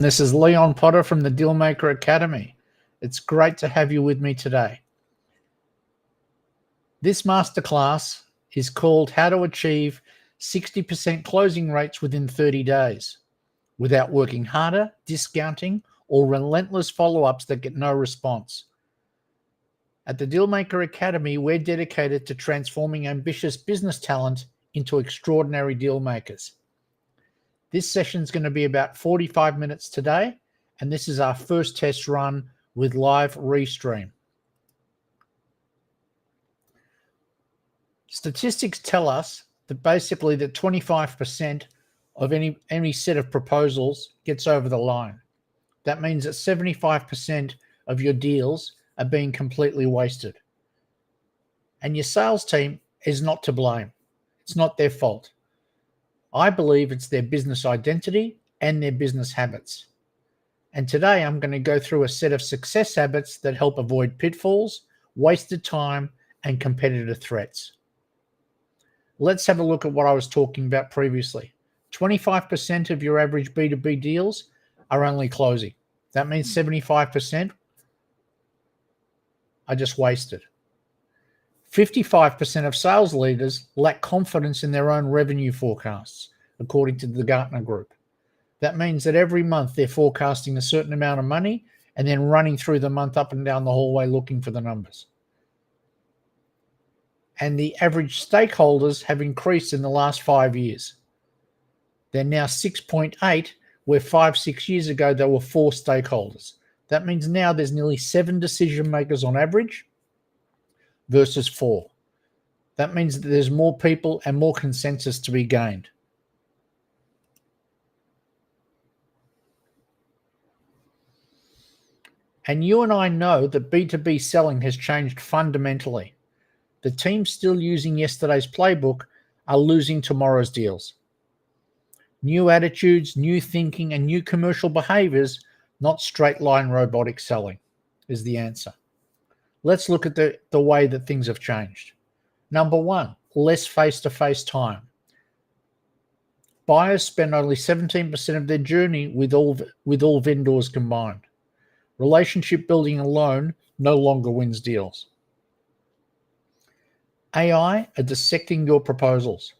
This is Leon Potter from the Dealmaker Academy. It's great to have you with me today. This masterclass is called How to Achieve 60% Closing Rates Within 30 Days Without Working Harder, Discounting, or Relentless Follow-Ups that get no response. At the Dealmaker Academy, we're dedicated to transforming ambitious business talent into extraordinary deal makers. This session is going to be about 45 minutes today, and this is our first test run with live Restream. Statistics tell us that basically that 25% of any set of proposals gets over the line. That means that 75% of your deals are being completely wasted. And your sales team is not to blame. It's not their fault. I believe it's their business identity and their business habits. And today I'm going to go through a set of success habits that help avoid pitfalls, wasted time, and competitor threats. Let's have a look at what I was talking about previously. 25% of your average B2B deals are only closing. That means 75% are just wasted. 55% of sales leaders lack confidence in their own revenue forecasts, according to the Gartner Group. That means that every month they're forecasting a certain amount of money and then running through the month up and down the hallway looking for the numbers. And the average stakeholders have increased in the last 5 years. They're now 6.8, where 5-6 years ago there were 4 stakeholders. That means now there's nearly 7 decision makers on average versus 4. That means that there's more people and more consensus to be gained. And you and I know that B2B selling has changed fundamentally. The teams still using yesterday's playbook are losing tomorrow's deals. New attitudes, new thinking, and new commercial behaviors, not straight line robotic selling, is the answer. Let's look at the way that things have changed. Number 1, less face-to-face time. Buyers spend only 17% of their journey with all vendors combined. Relationship building alone no longer wins deals. AI are dissecting your proposals.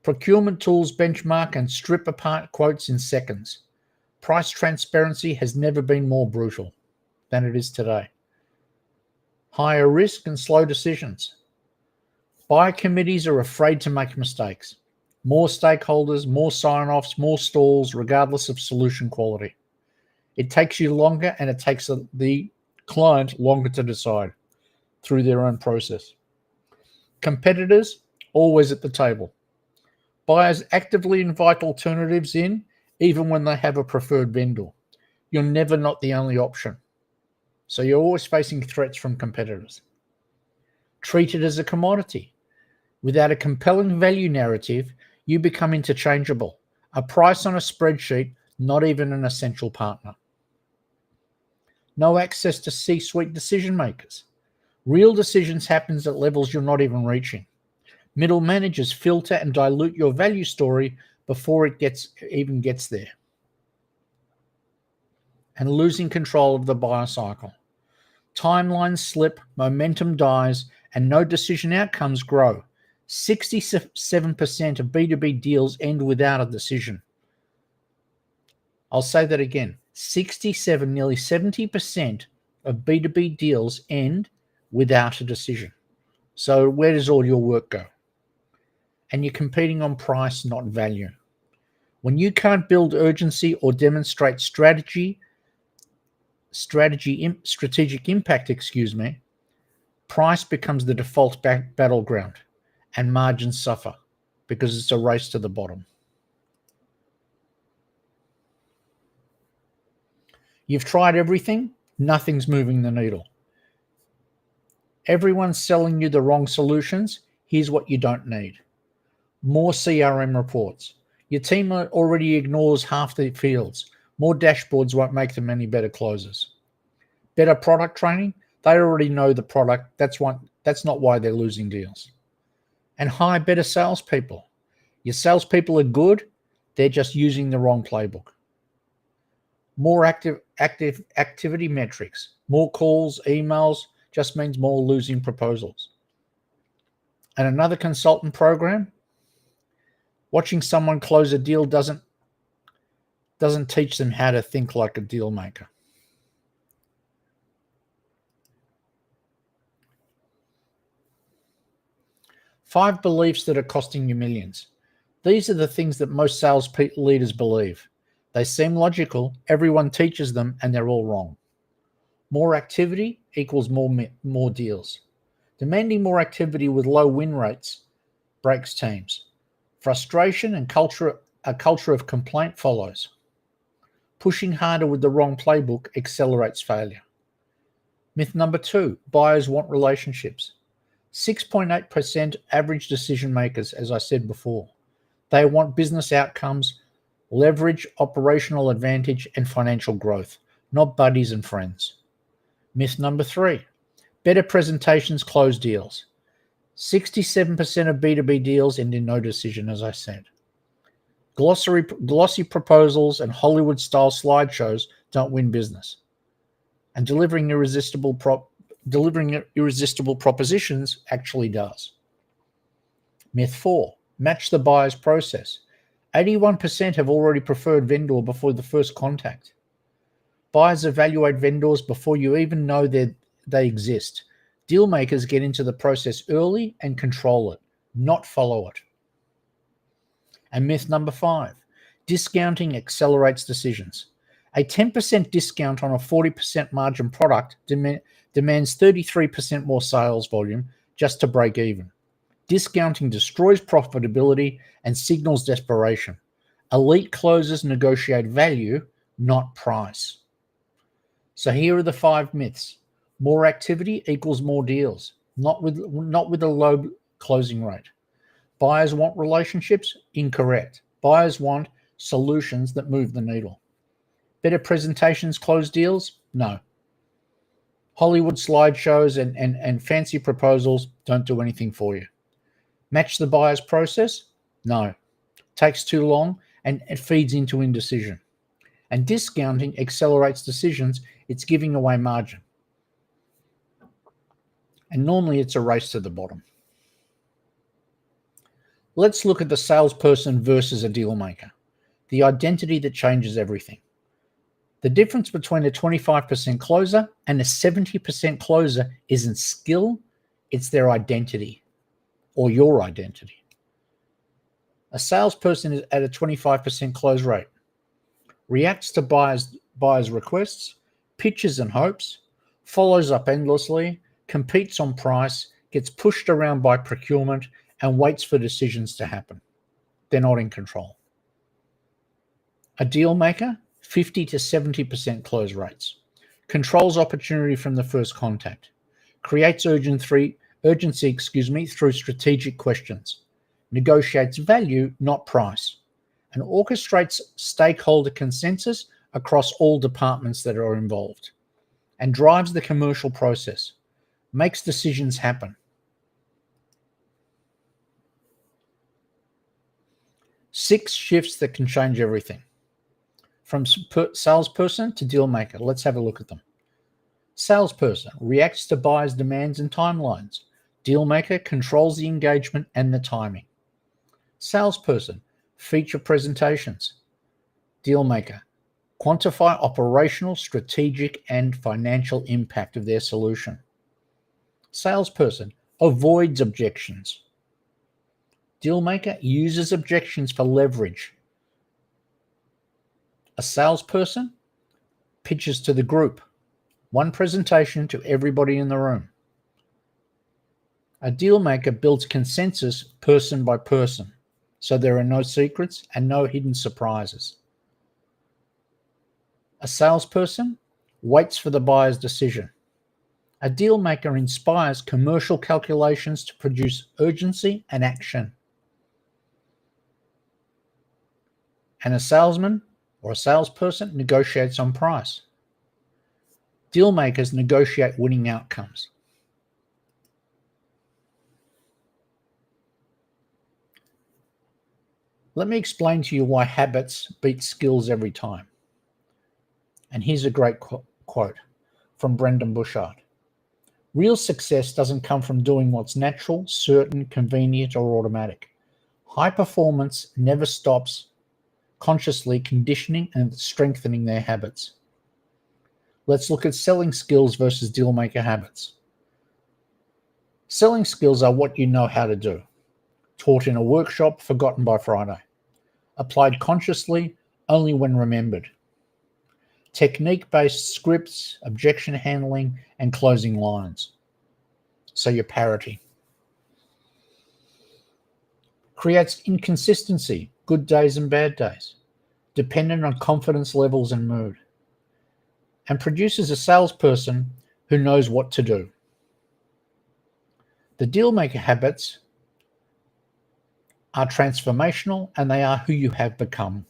Procurement tools benchmark and strip apart quotes in seconds. Price transparency has never been more brutal than it is today. Higher risk and slow decisions. Buyer committees are afraid to make mistakes. More stakeholders, more sign-offs, more stalls, regardless of solution quality. It takes you longer, and it takes the client longer to decide through their own process. Competitors, always at the table. Buyers actively invite alternatives in, even when they have a preferred vendor. You're never not the only option. So you're always facing threats from competitors. Treat it as a commodity. Without a compelling value narrative, you become interchangeable. A price on a spreadsheet, not even an essential partner. No access to C-suite decision makers. Real decisions happen at levels you're not even reaching. Middle managers filter and dilute your value story before it even gets there. And losing control of the buyer cycle. Timelines slip, momentum dies, and no decision outcomes grow. 67% of B2B deals end without a decision. I'll say that again. 67, nearly 70% of B2B deals end without a decision. So where does all your work go? And you're competing on price, not value. When you can't build urgency or demonstrate strategic impact, price becomes the default battleground, and margins suffer because it's a race to the bottom. You've tried everything, nothing's moving the needle. Everyone's selling you the wrong solutions. Here's what you don't need. More CRM reports. Your team already ignores half the fields. More dashboards won't make them any better closers. Better product training. They already know the product. That's not why they're losing deals. And hire better salespeople. Your salespeople are good. They're just using the wrong playbook. More activity metrics, more calls, emails, just means more losing proposals. And another consultant program, watching someone close a deal doesn't teach them how to think like a deal maker. Five beliefs that are costing you millions. These are the things that most sales leaders believe. They seem logical, everyone teaches them, and they're all wrong. More activity equals more deals. Demanding more activity with low win rates breaks teams. Frustration and a culture of complaint follows. Pushing harder with the wrong playbook accelerates failure. Myth number 2, buyers want relationships. 6.8% average decision makers, as I said before. They want business outcomes, leverage, operational advantage, and financial growth, not buddies and friends. Myth number 3, better presentations close deals. 67% of B2B deals end in no decision, as I said. Glossy proposals and Hollywood-style slideshows don't win business. And delivering irresistible propositions actually does. Myth 4, match the buyer's process. 81% have already preferred vendor before the first contact. Buyers evaluate vendors before you even know they exist. Deal makers get into the process early and control it, not follow it. And myth number 5, discounting accelerates decisions. A 10% discount on a 40% margin product demands 33% more sales volume just to break even. Discounting destroys profitability and signals desperation. Elite closers negotiate value, not price. So here are the 5 myths. More activity equals more deals, not with a low closing rate. Buyers want relationships? Incorrect. Buyers want solutions that move the needle. Better presentations close deals? No. Hollywood slideshows and fancy proposals don't do anything for you. Match the buyer's process? No. Takes too long and it feeds into indecision. And discounting accelerates decisions. It's giving away margin. And normally it's a race to the bottom. Let's look at the salesperson versus a deal maker, the identity that changes everything. The difference between a 25% closer and a 70% closer isn't skill, it's their identity or your identity. A salesperson is at a 25% close rate, reacts to buyers' requests, pitches and hopes, follows up endlessly, competes on price, gets pushed around by procurement, and waits for decisions to happen. They're not in control. A deal maker, 50 to 70% close rates, controls opportunity from the first contact, creates urgency through strategic questions, negotiates value, not price, and orchestrates stakeholder consensus across all departments that are involved, and drives the commercial process, makes decisions happen. Six shifts that can change everything. From salesperson to deal maker. Let's have a look at them. Salesperson reacts to buyers' demands and timelines. Deal maker controls the engagement and the timing. Salesperson, feature presentations. Deal maker, quantify operational, strategic, and financial impact of their solution. Salesperson, avoids objections. Deal maker uses objections for leverage. A salesperson pitches to the group, one presentation to everybody in the room. A deal maker builds consensus person by person, so there are no secrets and no hidden surprises. A salesperson waits for the buyer's decision. A deal maker inspires commercial calculations to produce urgency and action. And a salesman or a salesperson negotiates on price. Deal makers negotiate winning outcomes. Let me explain to you why habits beat skills every time. And here's a great quote from Brendan Burchard. Real success doesn't come from doing what's natural, certain, convenient, or automatic. High performance never stops consciously conditioning and strengthening their habits. Let's look at selling skills versus dealmaker habits. Selling skills are what you know how to do. Taught in a workshop, forgotten by Friday. Applied consciously, only when remembered. Technique-based scripts, objection handling, and closing lines. So your parity. Creates inconsistency, good days and bad days, dependent on confidence levels and mood. And produces a salesperson who knows what to do. The dealmaker habits are transformational, and they are who you have become.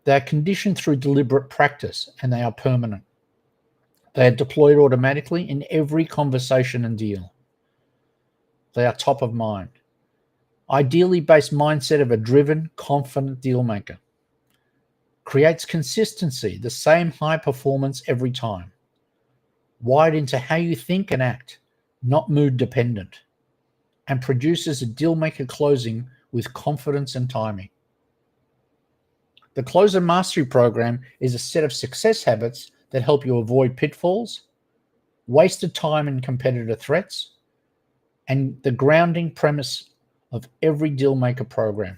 They are conditioned through deliberate practice, and they are permanent. They are deployed automatically in every conversation and deal. They are top of mind. Ideally based mindset of a driven, confident dealmaker. Creates consistency, the same high performance every time. Wired into how you think and act, not mood dependent. And produces a dealmaker closing with confidence and timing. The Closer Mastery Program is a set of success habits that help you avoid pitfalls, wasted time and competitor threats, and the grounding premise of every dealmaker program.